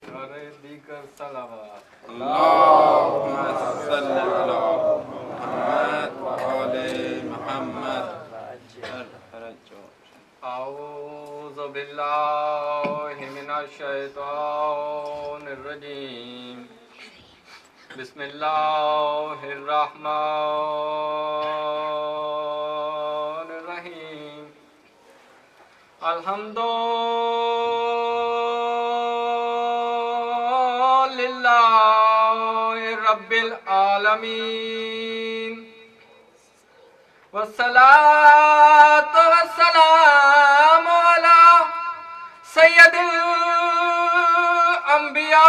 अरे दीकर सलावत अल्लाहुम्मा सल्लि अला मुहम्मद व आले मुहम्मद। औज़ु बिल्लाहि मिनश शैतानिर रजीम। बिस्मिल्लाहिर रहमानिर रहीम। अल्हम्दुलिल्लाहि रब्बिल आलमीन। वस्सलातु वस्सलामु अला सय्यदिल अंबिया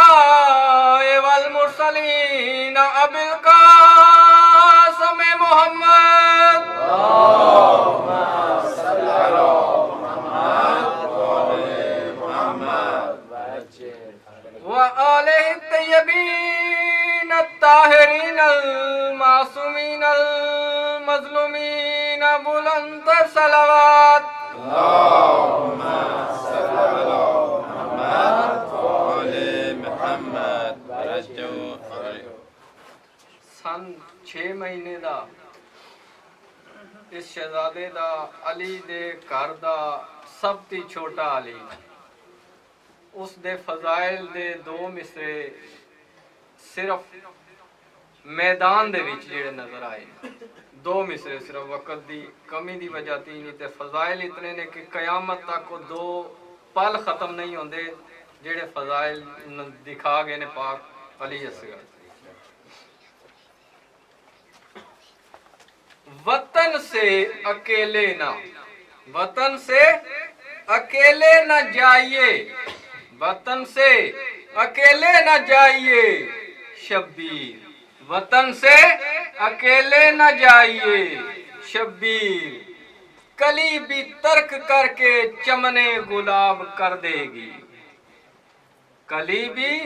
वल मुरसलीन अबिल कासिम मोहम्मद व आलिहि तय्यबीन अत्ताहिरीन अल मासूमीन अल मज़लूमीन बुलंद सलावत। अल्लाहुम्मा सल्लि अला मुहम्मद व आले मुहम्मद। सन 6 महीने दा इस शहजादे दा अली दे घर दा सब ती छोटा अली, उस दे फजाइल दे 2 मिसरे सिर्फ मैदान दे विच जेड़े नजर आए। 2 मिसरे सिर्फ वक्त दी कमी दी वजह ती, नहीं ते फजाइल इतने ने कि कयामत तक वो 2 पल खत्म नहीं होंदे जेड़े फजाइल दिखा गए ने पाक अली असगर। वतन से अकेले ना, वतन से अकेले न जाइए, वतन से अकेले न जाइए शब्बीर, वतन से अकेले न जाइए शब्बीर। कली भी तर्क करके चमने गुलाब कर देगी, कली भी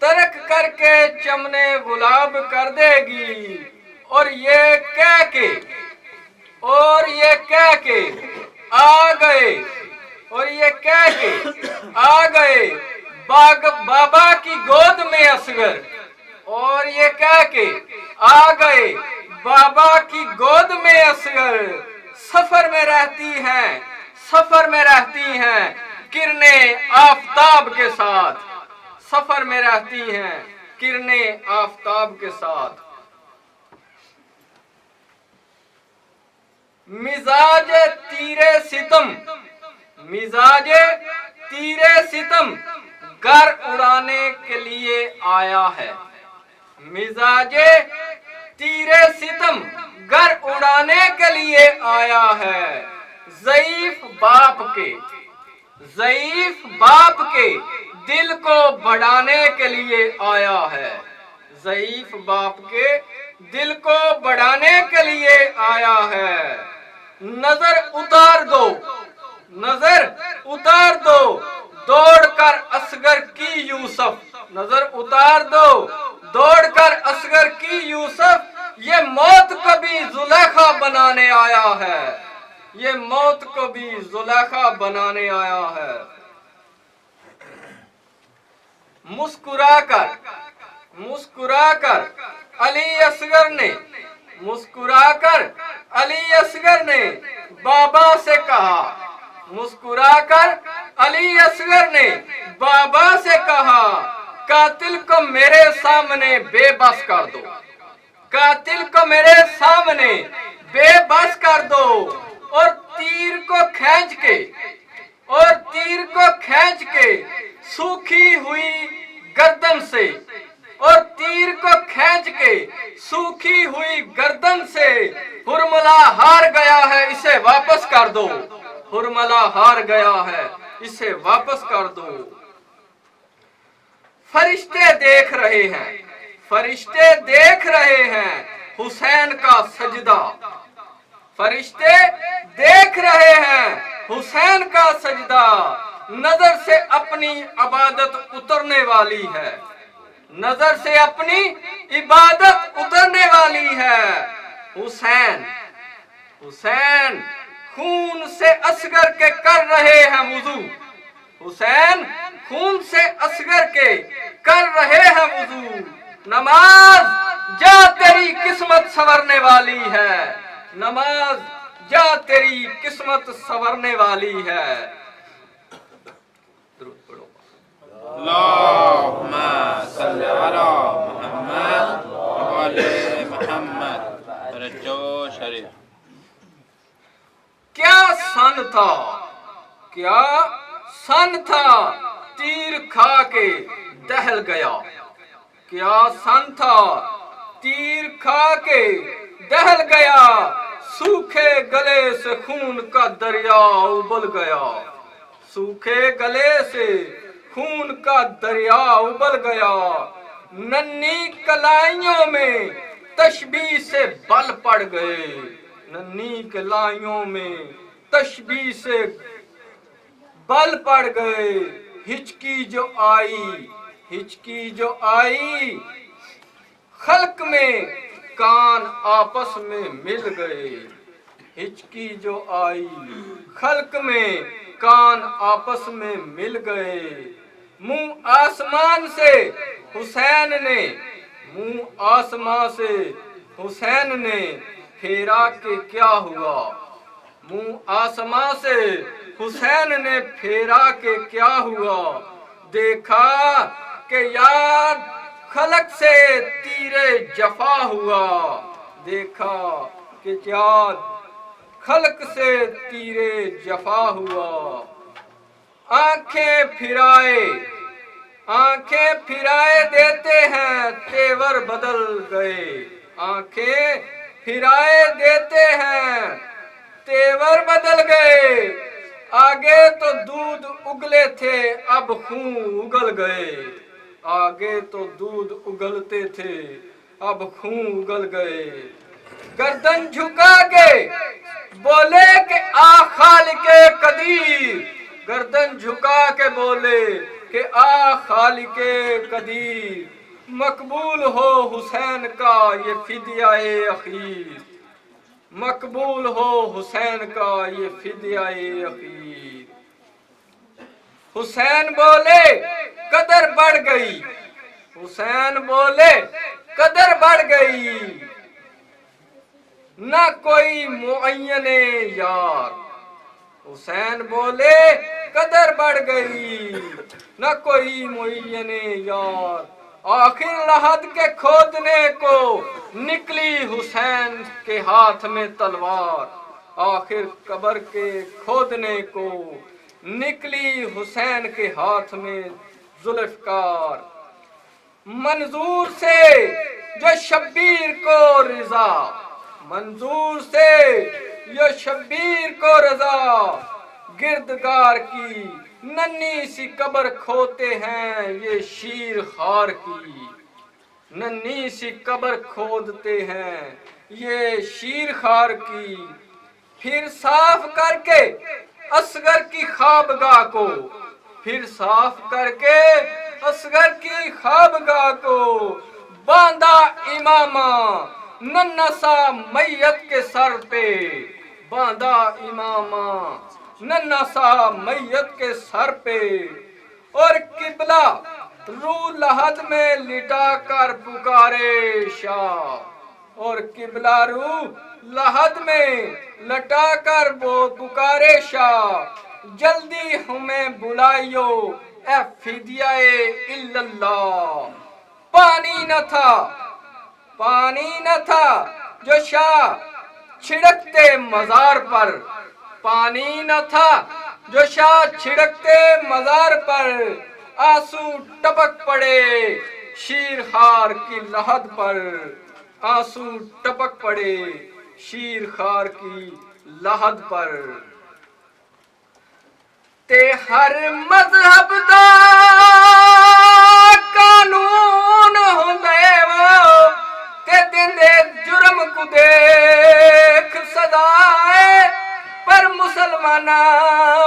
तर्क करके चमने गुलाब कर देगी। और ये कह के आ गए, और ये कह के आ गए बाग बाबा की गोद में असगर, और ये कह के आ गए बाबा की गोद में असगर। सफर में रहती हैं, सफर में रहती हैं किरणें आफताब के साथ, सफर में रहती हैं किरणें आफताब के साथ। मिजाज तीरे सितम, मिजाज तीरे सितम घर उड़ाने के लिए आया है, मिजाज तीरे सितम घर उड़ाने के लिए आया है। ज़ईफ बाप के दिल को बढ़ाने के लिए आया है, ज़ईफ बाप के दिल को बढ़ाने के लिए आया है। नजर उतार दो, नजर उतार दो दौड़कर असगर की यूसुफ, नजर उतार दो दौड़कर असगर की यूसुफ। ये मौत को भी जुलेखा बनाने आया है, ये मौत को भी जुलेखा बनाने आया है। मुस्कुराकर मुस्कुराकर अली असगर ने, मुस्कुराकर अली असगर ने बाबा से कहा, मुस्कुराकर अली असगर ने बाबा से कहा, कातिल को मेरे सामने बेबस कर दो, कातिल को मेरे सामने बेबस कर दो। और तीर को खींच के सूखी हुई गर्दन से, और तीर को खींच के सूखी हुई गर्दन से हुरमला हार गया है, इसे वापस कर दो, हुरमला हार गया है, इसे वापस कर दो। फरिश्ते देख रहे हैं, फरिश्ते देख रहे हैं हुसैन का सजदा, फरिश्ते देख रहे हैं हुसैन का सजदा। नजर से अपनी इबादत उतरने वाली है, नजर से अपनी इबादत उतरने वाली है। हुसैन हुसैन खून से असगर के कर रहे हैं वुजू, हुसैन खून से असगर के कर रहे हैं वुजू। नमाज जा तेरी किस्मत संवरने वाली है, नमाज जा तेरी किस्मत संवरने वाली है। दुरूद पढ़ो। अल्लाहुम्मा सल्ली अला मुहम्मद व आले मुहम्मद। रज्जो शरीफ। क्या सन था, क्या सन था, तीर खा के दहल गया। क्या सन था, तीर खा के दहल गया। सूखे गले से खून का दरिया उबल गया, सूखे गले से खून का दरिया उबल गया। नन्ही कलाइयों में तशबीह से बल पड़ गए, नन्ही कलाइयों में तशबीह से बल पड़ गए। हिचकी जो आई, हिचकी जो आई, खल्क में कान आपस में मिल गए। हिचकी जो आई, खल्क में कान आपस में मिल गए। मुंह आसमान से हुसैन ने, मुंह आसमान से हुसैन ने फेरा के क्या हुआ। मुंह आसमां से हुसैन ने फेरा के क्या हुआ। देखा कि याद खलक से तीरे जफा हुआ, देखा कि याद खलक से तीरे जफा हुआ। आंखें फिराए, आंखें फिराए देते हैं तेवर बदल गए। आंखें फिराए देते हैं तेवर बदल गए। आगे तो दूध उगले थे अब खून उगल गए। आगे तो दूध उगलते थे अब खून उगल गए। गर्दन झुका के बोले कि आ खालिके कदीर, गर्दन झुका के बोले कि आ खालिके कदीर। मकबूल हो हुसैन का ये फिदियाए अखीर, मकबूल हो हुसैन का ये फिदियाए अखीर। हुसैन बोले कदर बढ़ गई, हुसैन बोले कदर बढ़ गई। ना कोई मुअय्यने यार, हुसैन बोले कदर बढ़ गई। ना कोई मुअय्यने यार। आखिर लहद के खोदने को निकली हुसैन के हाथ में तलवार। आखिर कब्र के खोदने को निकली हुसैन के हाथ में जुल्फकार। मंजूर से जो शब्बीर को रजा, मंजूर से जो शब्बीर को रजा। गिरदगार की नन्ही सी कब्र खोते हैं ये शीर खार की, नन्ही सी कब्र खोदते हैं ये शीर खार की। फिर साफ करके असगर की ख्वाबगाह को, फिर साफ करके असगर की ख्वाबगाह को। बांधा इमामा नन्हा सा मैयत के सर पे, बांधा इमामा नन्हा सा मैयत के सर पे। और किबला रू लहद में लिटा कर पुकारे शाह, और किबला रू लहद में लटा कर वो पुकारे शाह। जल्दी हमें बुलाइयो ए फिदियाए इल्लल्लाह। पानी न था, पानी न था जो शाह छिड़कते मजार पर, पानी न था जो शाह छिड़कते मजार पर। आंसू टपक पड़े शीर खार की लहद पर, आंसू टपक पड़े शीर खार की लहद पर। ते हर मजहब दा कानून हुंदे वो, ते दिंदे जुर्म को देख सदाए। पर मुसलमाना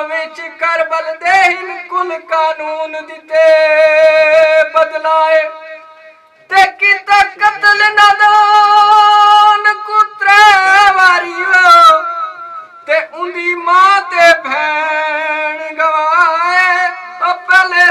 विच करबल दे हिन कुल कानून दिते बदलाए। ते किता कत्ल नादान कुत्रे वारी वो, ते उंदी मां ते भैन गवाए। पहले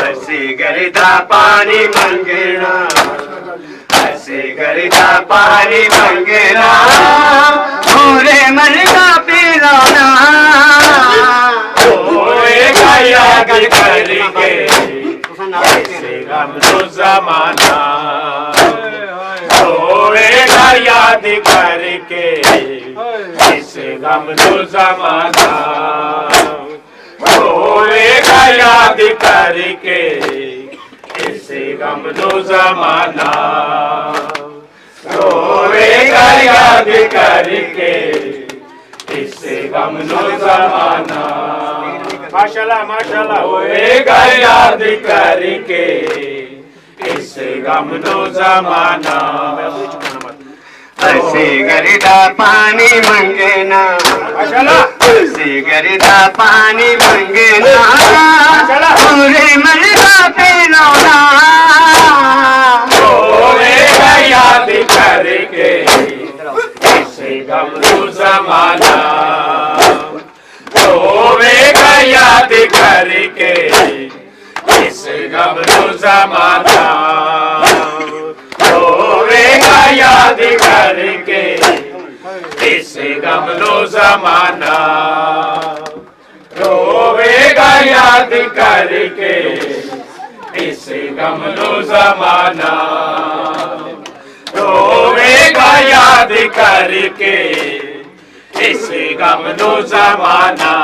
ऐसे करदा पानी मंगना, ऐसे करदा पानी मंगना, पूरे मन का पिलाना, होएगा याद करके ऐसे गम नो जमाना, होएगा याद करके ऐसे गम नो जमाना, होएगा याद करके ऐसे गम नो जमाना, होएगा याद करके इससे गम नो जमाना। माशाल्लाह माशाल्लाह। होएगा याद करके इससे गम नो जमाना। ऐसे करदा पानी मंगना, ऐसे करदा पानी मंगना, पूरे मन का पिलाना, होएगा याद करके इससे गम नो जमाना, होएगा याद करके इससे गम नो जमाना, होएगा याद करके इससे गम नो जमाना, होएगा याद करके इससे गम नो जमाना, होएगा याद करके इससे गम नो जमाना,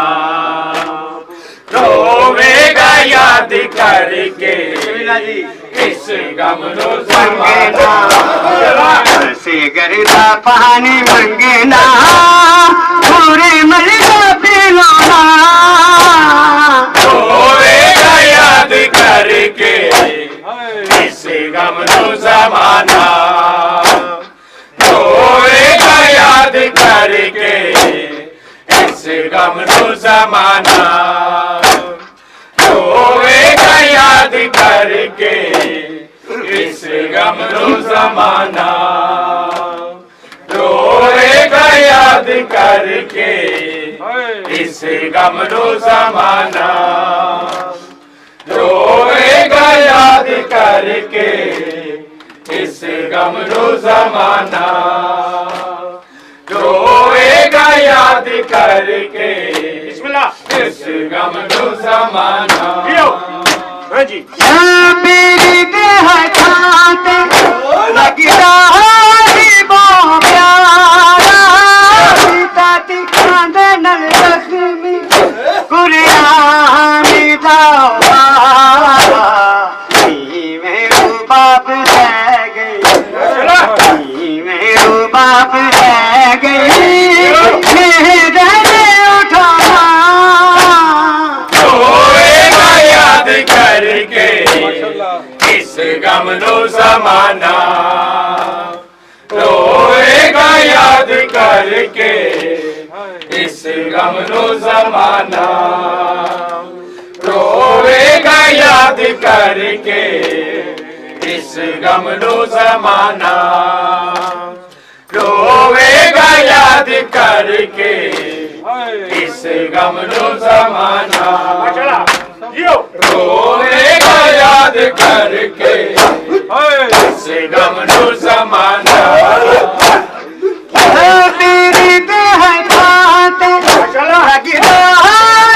होएगा याद करके इस गम नो जमाना। ऐसे करदा पानी मंगना, पूरे मन का पिलाना, होएगा याद करके इस गम नो जमाना, होएगा याद करके इस गम नो जमाना, होएगा याद करके इस गम नो जमाना, होएगा याद करके इस गम नो जमाना, होएगा याद करके इस गम नो जमाना, होएगा याद करके इस गम नो जमाना। मेरी देह खाते लगता जीवो प्यारा, ताती कांदे नल जख्मी कुरियानी दावा, मेरे बाप रह गई, मेरे बाप रह गई, मेरे उठाना, होएगा याद करके इस गम नो जमाना, होएगा याद करके इस गम नो जमाना, होएगा याद करके इस गम नो जमाना, होएगा याद करके इस गम नो जमाना, होएगा याद करके इस गम नो जमाना। तेरी देह खाते लगता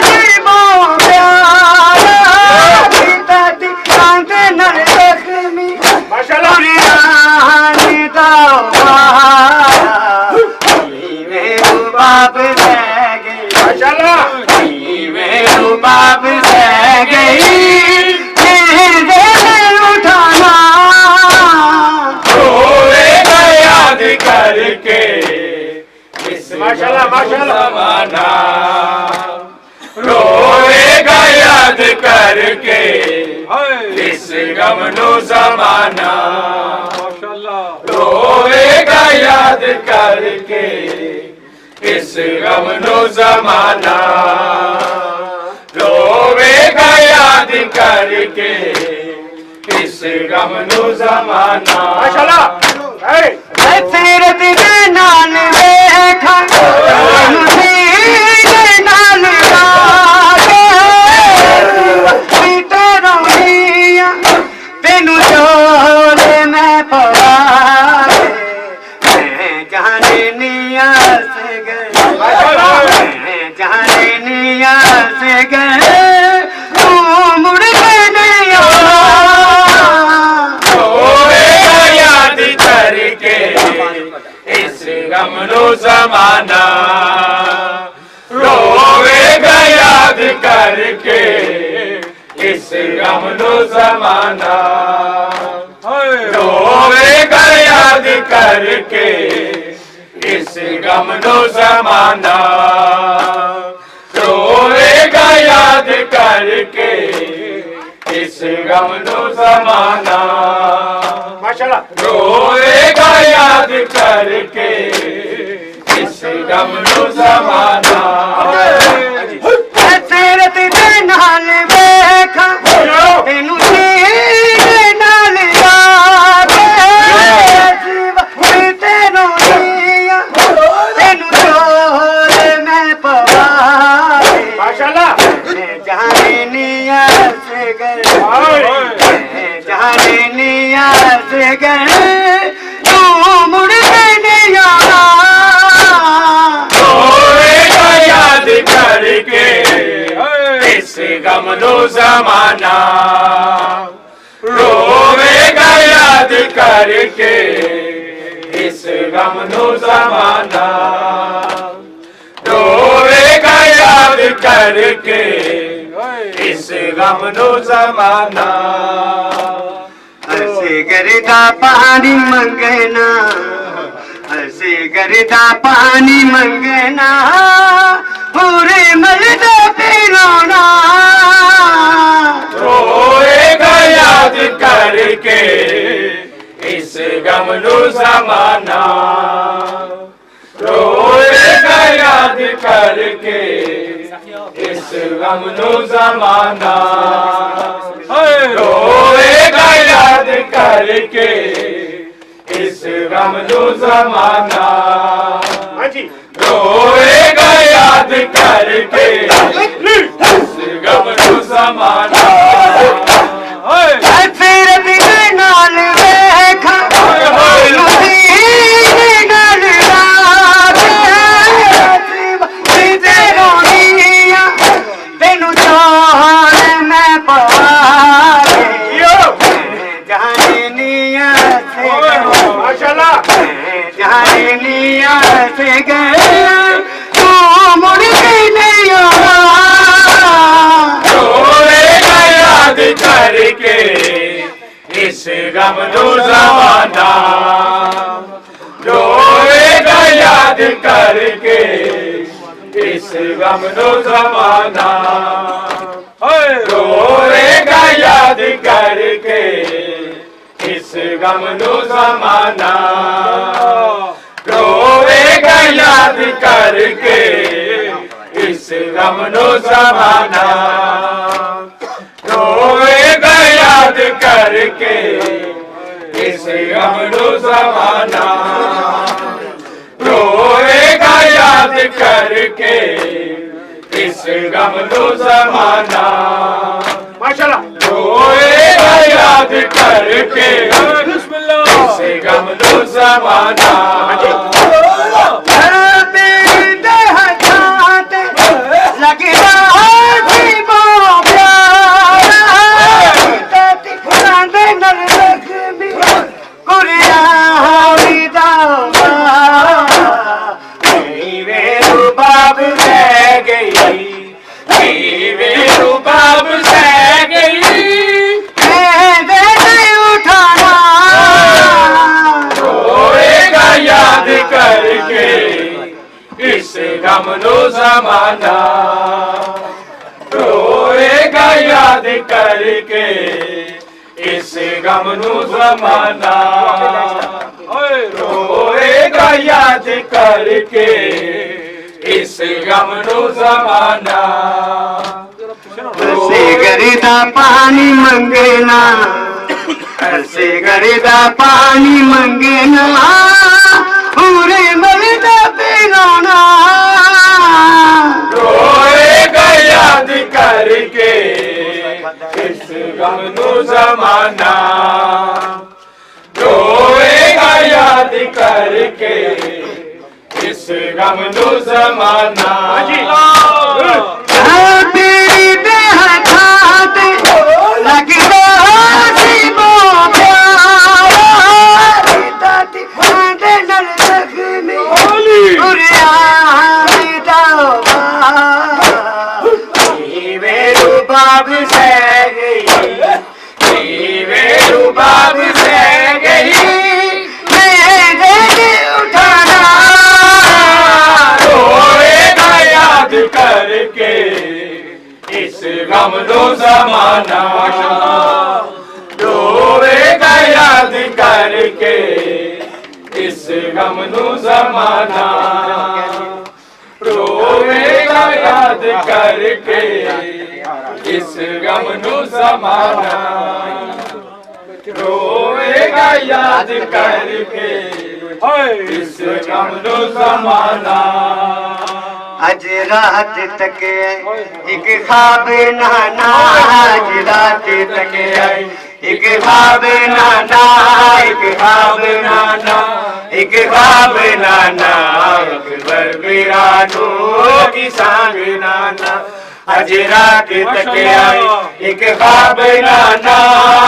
जीवो प्यारा, ताती कांदे नल जख्मी कुरियानी दावा, मेरे बाप रह गई, मेरे बाप रह गई, मेरे उठाना, होएगा याद करके इस जमाना, होएगा याद करके इस गम नो जमाना, होएगा याद करके इस गम नो जमाना, होएगा याद करके इस गम नो जमाना। सीरत दे नाल वेखा, नसीब दे नाल लागे, पीते रोही करके इस गम नु जमाना रोवेगा याद करके इस गम नु जमाना रोवेगा याद करके इस गम नु जमाना माशाल्लाह रोवेगा याद करके इस गम नु जमाना सीरत दे नाल वेखा तेनू सीने नाल याद जीवा तेनू दिया तेनू चोर मैं पवाए माशाल्लाह जाने निया से गए जाने निया से गए तू मुड़ के नहीं आना रोवेगा याद करके इस गम नु जमाना रोवेगा याद करके इस गम नु जमाना रोवेगा याद करके इस गम नु जमाना ऐसे करदा पानी मंगना ऐसे करदा पानी मंगना पूरे मलदा पिलाना रोएगा याद करके इस गम नु जमाना रोएगा याद करके इस गम नु जमाना रोएगा याद करके इस गम नु जमाना रोएगा याद करके इस गम नु जमाना फिर भी नाल वेखा सीने नाल याद जीवा रोनिया तेनू चोर मैं पवाए जाने निया से माशाल्लाह जाने निया से गए तू मुड़ के नहीं आना रोएगा याद करके इस गम नु जमाना रोएगा याद करके इस गम नु जमाना रोएगा याद करके इस गम नु जमाना रोएगा याद करके इस गम नु जमाना रोएगा याद करके इस गम नु जमाना रोएगा याद करके इस गम नु जमाना माशाल्लाह रोएगा याद करके इस गम नु जमाना बाब रह गई बाब रह गई उठाना रोएगा याद करके इस गम नु जमाना रोएगा याद करके इस गम नु जमाना रोएगा याद करके इस गम नु जमाना ऐसे गरीदा पानी मंगना ऐसे गरीदा पानी मंगना पूरे मलदा पिलाना रोएगा याद करके इस गम नु जमाना रोएगा याद करके इस गम नु जमाना तेरी बेहद लगदा सी मो प्यारा दादी दे नल लगनी उरिया दावा वे रुबाब सह गई, बेरुबाब सह गई, मेरे उठाना रोएगा याद करके इस गम नो जमाना, रोएगा याद करके इस गम नो जमाना, रोएगा याद करके इस गम नो जमाना, रोएगा याद करके इस गम नो जमाना। आज रात तक एक ख्वाब नाना, आज रात तक एक ख्वाब नाना, एक ख्वाब नाना, एक ख्वाब नाना, अकबर बिरानो की सांग नाना। आज रात तक आई एक ख्वाब नाना,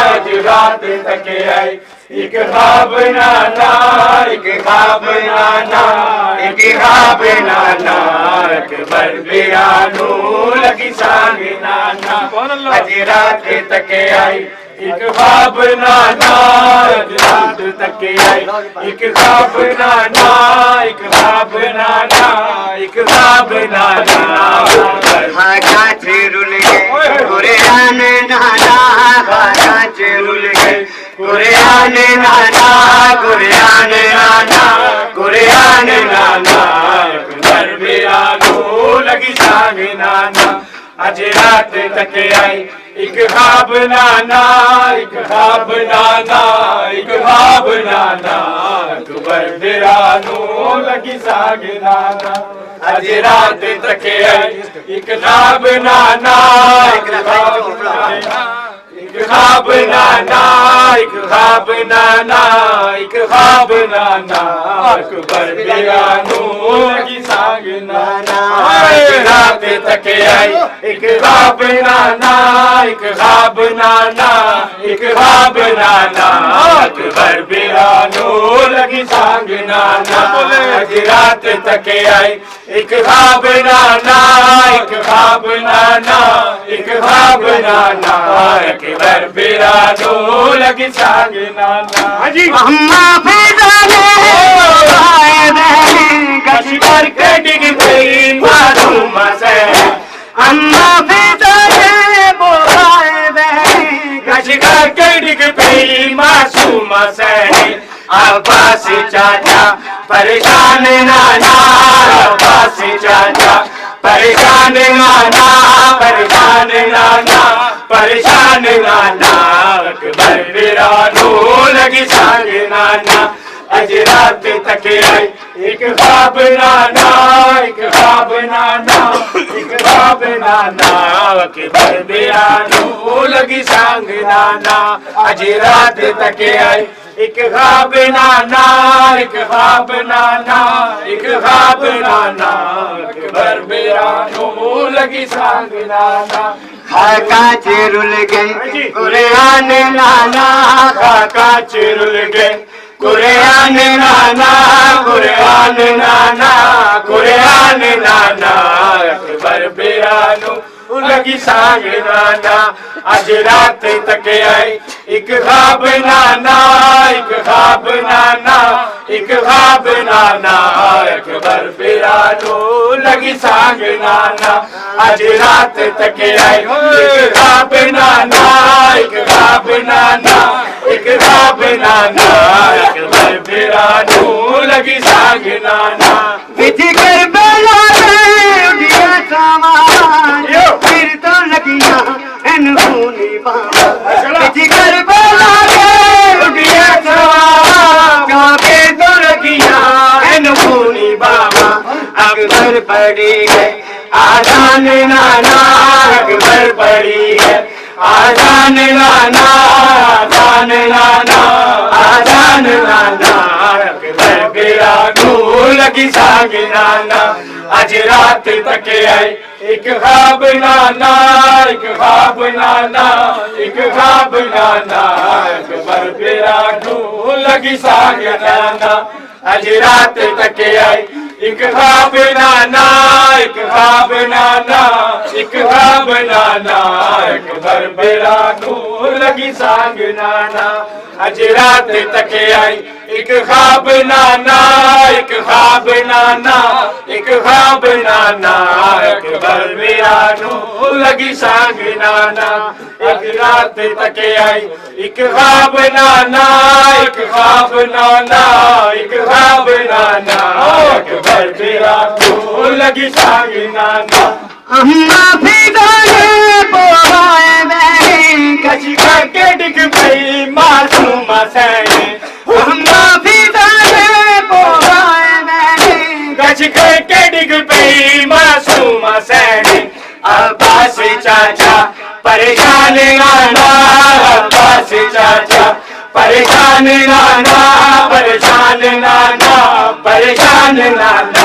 आज रात तक आई एक ख्वाब नाना, एक ख्वाब नाना, एक ख्वाब नाना, अकबर बिरानो लगी सांग नाना। आज रात तक आई एक ख्वाब नाना, आज रात तक आई एक ख्वाब नाना, एक ख्वाब नाना, एक ख्वाब नाना। खाका चिरुल गए कुरान नाना, खाका चिरुल गए कुरान नाना, कुरान नाना, कुरान नाना, अकबर बिरानो लगी सांग नाना। आज रात तक आई एक ख्वाब नाना, एक ख्वाब नाना, एक ख्वाब नाना, अकबर बिरानो लगी सांग नाना। आज रात तक आई एक ख्वाब नाना, एक ख्वाब नाना, एक ख्वाब नाना, एक ख्वाब नाना, एक ख्वाब नाना, अकबर बिरानो लगी सांग नाना। आज रात तक आई एक ख्वाब नाना, एक ख्वाब नाना, एक ख्वाब नाना, अकबर बिरानो लगी सांग नाना। आज रात तक आई एक ख्वाब नाना, एक ख्वाब नाना, एक ख्वाब नाना, अकबर बिरानो लगी सांग नाना। अम्मा फिजाने आए बहन गश करके डिग गई मासूम से, अम्मा फिजाने बोलाए बहन गश करके डिग गई मासूम से। अब्बास चाचा परेशान नाना, अब्बास चाचा परेशान नाना, परेशान नाना, परेशान नाना, अकबर बिरानो लगी सांग नाना। आज रात तक आई एक ख्वाब नाना, एक ख्वाब नाना, एक ख्वाब नाना, अकबर बिरानो लगी सांग नाना। आज रात तक आई एक ख्वाब नाना, एक ख्वाब नाना, एक ख्वाब नाना, अकबर बिरानो लगी सांग नाना। खाका चिरुल गए कुरान नाना, खाका चिरुल गए कुरान नाना, कुरान नाना, कुरान नाना, अकबर बिरानो लगी सांग नाना। आज रात तक आई एक ख्वाब नाना, एक ख्वाब नाना, एक ख्वाब नाना, अकबर बिरानो लगी सांग नाना। आज रात तक आई एक ख्वाब नाना, एक ख्वाब नाना, एक ख्वाब नाना, अकबर बिरानो लगी सांग नाना। विधि कर बेला उड़िया सामान, फिर तो लगिया इन खूनी बाबा। विधि कर बेला उड़िया सामान, फिर तो लगिया इन खूनी बाबा। अकबर पड़ी है आजान नाना, अकबर पड़ी है आजान नाना, आजान नाना, आजान नाना, अकबर बिरानो लगी सांग नाना। आज रात तक आई एक ख्वाब नाना, एक ख्वाब नाना, एक ख्वाब नाना, अकबर बिरानो लगी सांग नाना। आज रात तक आई एक ख्वाब नाना, एक ख्वाब नाना, एक ख्वाब नाना अकबर बेरा नू लगी सांग नाना अज रात तक आई एक ख्वाब नाना एक ख्वाब नाना एक ख्वाब नाना अकबर बेरा नू लगी सांग नाना अज रात तक आई एक ख्वाब नाना एक ख्वाब नाना एक ख्वाब नाना अकबर बेरा नू लगी सांग नाना अम्मा फिदाने पोवाए बहने कची करके डिग पई मासूम सैने अम्मा फिदाने पोवाए बहने कच करके डिग पई मासूम सैने अब्बास चाचा परेशान नाना अब्बास चाचा परेशान नाना परेशान नाना परेशान नाना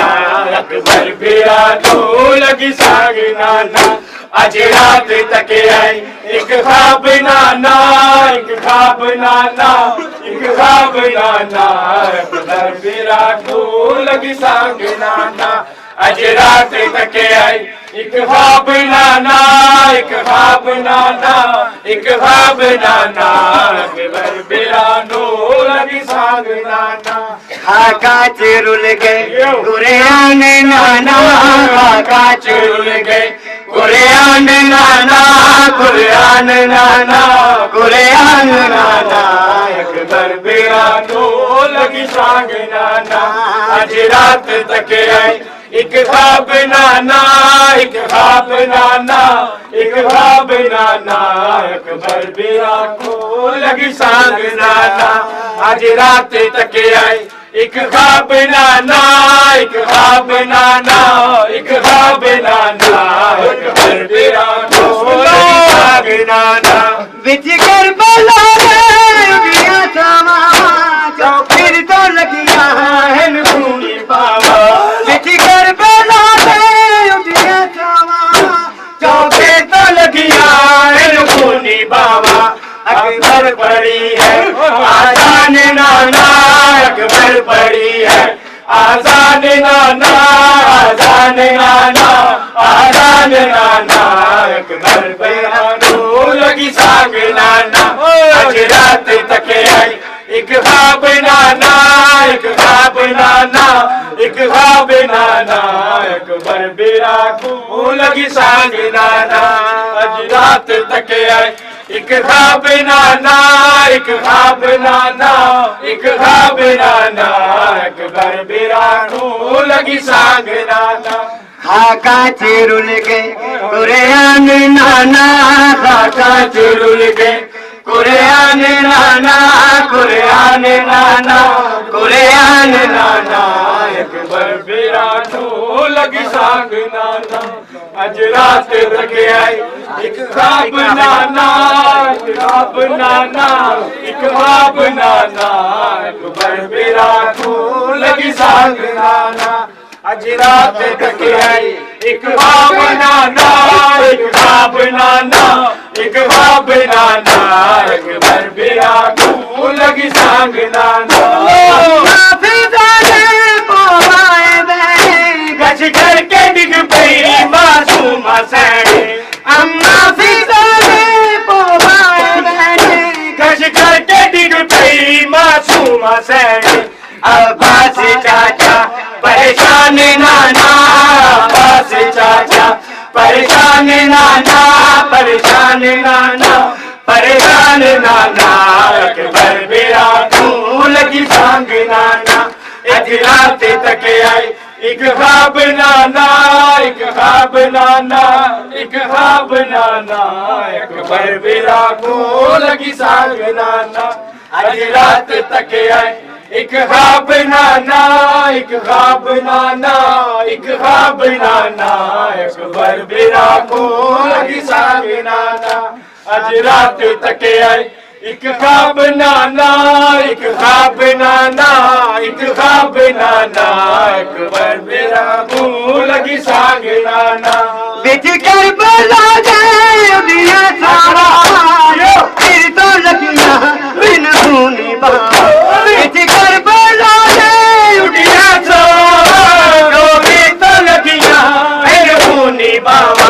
अकबर बेरा नू लगी सांग नाना अज रात तक आई एक ख्वाब नाना एक ख्वाब नाना एक ख्वाब नाना अकबर बेरा नू लगी सांग नाना अज रात तक आई एक ख्वाब नाना एक ख्वाब नाना एक ख्वाब नाना अकबर बेरा नू लगी सांग नाना आका चिरुल गए कुरान नाना आका चुल गए कुरान नाना कुरान नाना कुरान नाना अकबर बेरा नू लगी सांग नाना अज रात तक आई एक ख्वाब नाना एक ख्वाब नाना एक ख्वाब नाना अकबर बेरा को लगी सांग नाना आज रात तक आई एक ख्वाब नाना एक ख्वाब नाना एक ख्वाब नाना अकबर बेरा को लगी सांग नाना बिच कर बला गया समा तो फिर तो लगिया है खूनी बाबा बिच कर बला गया समा चौके तो लगिया है खूनी बाबा अकबर पड़ी है आजान नाना अकबर पड़ी है आजान नाना आजान नाना आजान नाना अकबर बेरा नू लगी सांग नाना आज रात तक आई एक ख्वाब नाना एक ख्वाब नाना एक ख्वाब नाना अकबर बेरा को लगी सांग नाना आज रात तक आई एक ख्वाब नाना एक ख्वाब नाना एक ख्वाब नाना अकबर बेरा को लगी सांग नाना आका चिरुल गए कुरान नाना काका चुरुल गए कुरान नाना कुरान नाना कुरान नाना अकबर बेरा को लगी सांग नाना आज रात तक आई एक ख्वाब नाना एक ख्वाब नाना एक ख्वाब नाना अकबर बेरा को लगी सांग नाना आज रात तक आई एक ख्वाब नाना एक ख्वाब नाना एक ख्वाब नाना अकबर बेरा को लगी सांग नाना फिदाने पोवाए बहने गज करके डिग पई मासूम सैने अम्मा फिदाने पोवाए बहने गज करके डिग पई मासूम सैने अब्बास चाचा परेशान नाना अब्बास चाचा परेशान नाना परेशान नाना परेशान नाना अकबर बेरा को लगी सांग नाना एक रात तक आई एक ख्वाब नाना एक ख्वाब नाना एक ख्वाब नाना अकबर बेरा को लगी सांग नाना आज रात तक आई एक ख्वाब नाना एक ख्वाब नाना एक ख्वाब नाना अकबर बेरा को लगी सांग नाना आज रात तक आई एक ख्वाब नाना एक ख्वाब नाना एक ख्वाब नाना अकबर बेरा को लगी सांग नाना बिच कर बला गया सारा फिर तो लगिया बिन खूनी बाबा बिच कर बला उठिया सो तो लगिया खूनी बाबा